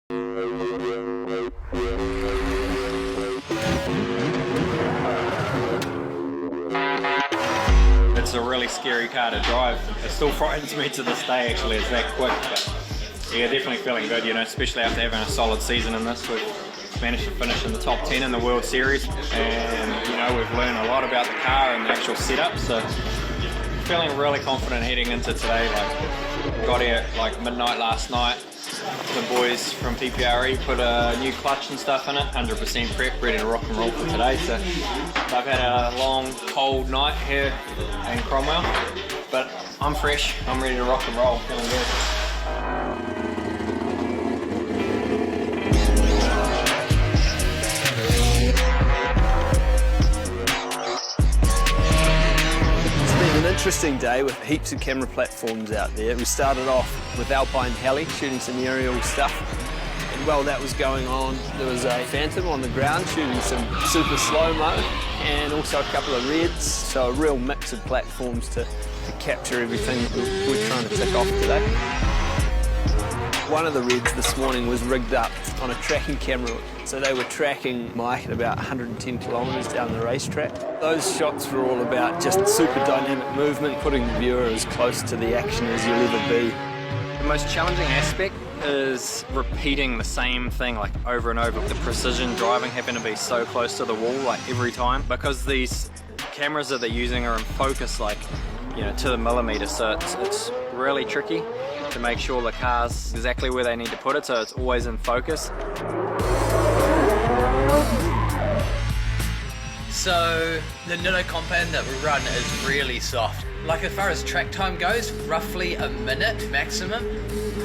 It's a really scary car to drive. It still frightens me to this day actually, it's that quick. But yeah, definitely feeling good, you know, especially after having a solid season in this. We've managed to finish in the top 10 in the World Series, and you know, we've learned a lot about the car and the actual setup, so feeling really confident heading into today. Like, got here at like midnight last night. The boys from PPRE put a new clutch and stuff in it, 100% prep, ready to rock and roll for today. So I've had a long, cold night here in Cromwell, but I'm fresh, I'm ready to rock and roll, feeling good. Interesting day with heaps of camera platforms out there. We started off with Alpine Heli, shooting some aerial stuff. And while that was going on, there was a Phantom on the ground shooting some super slow-mo and also a couple of reds. So a real mix of platforms to capture everything that we're trying to tick off today. One of the reds this morning was rigged up on a tracking camera, so they were tracking Mike at about 110 kilometres down the racetrack. Those shots were all about just super dynamic movement, putting the viewer as close to the action as you'll ever be. The most challenging aspect is repeating the same thing like over and over. The precision driving having to be so close to the wall like every time, because these cameras that they're using are in focus like, you know, to the millimetre, so it's really tricky to make sure the car's exactly where they need to put it, so it's always in focus. So the Nitto compound that we run is really soft. Like as far as track time goes, roughly a minute maximum.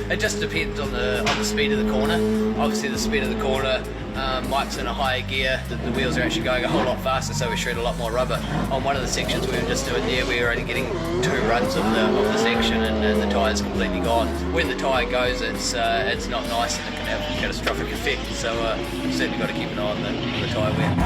It just depends on the speed of the corner. Obviously the speed of the corner, Mike's in a higher gear, the wheels are actually going a whole lot faster, so we shred a lot more rubber. On one of the sections we were just doing there, we were only getting 2 runs of the section and the tyre's completely gone. When the tyre goes, it's not nice and it can have a catastrophic effect, so you've certainly got to keep an eye on the tyre wear.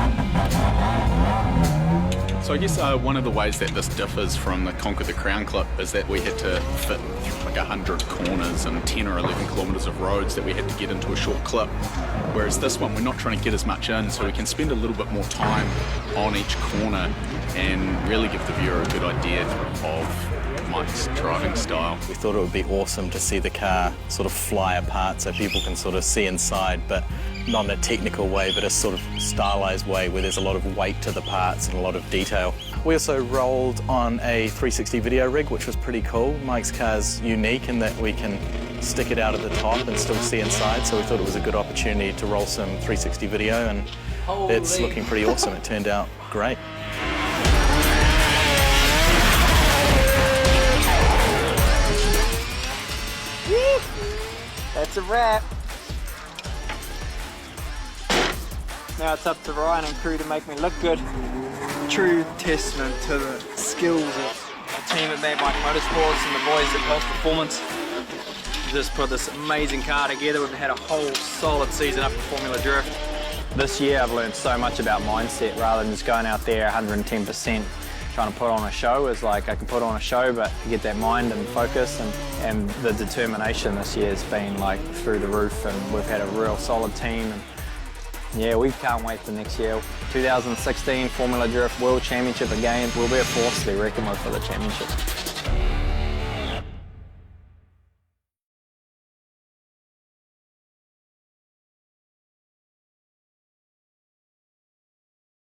So I guess one of the ways that this differs from the Conquer the Crown clip is that we had to fit like 100 corners and 10 or 11 kilometres of roads that we had to get into a short clip. Whereas this one, we're not trying to get as much in, so we can spend a little bit more time on each corner and really give the viewer a good idea of Mike's driving style. We thought it would be awesome to see the car sort of fly apart so people can sort of see inside, but not in a technical way, but a sort of stylized way where there's a lot of weight to the parts and a lot of detail. We also rolled on a 360 video rig, which was pretty cool. Mike's car's unique in that we can stick it out at the top and still see inside, so we thought it was a good opportunity to roll some 360 video, and it's looking pretty awesome. It turned out great. That's a wrap. Now it's up to Ryan and crew to make me look good. True testament to the skills of the team at Mad Mike Motorsports and the boys at Pulse Performance. Just put this amazing car together. We've had a whole solid season up at Formula Drift. This year I've learned so much about mindset rather than just going out there 110%. Trying to put on a show is like I can put on a show, but to get that mind and focus and the determination this year has been like through the roof, and we've had a real solid team. And yeah, we can't wait for next year. 2016 Formula Drift World Championship again. We'll be a force to be reckoned with for the championship.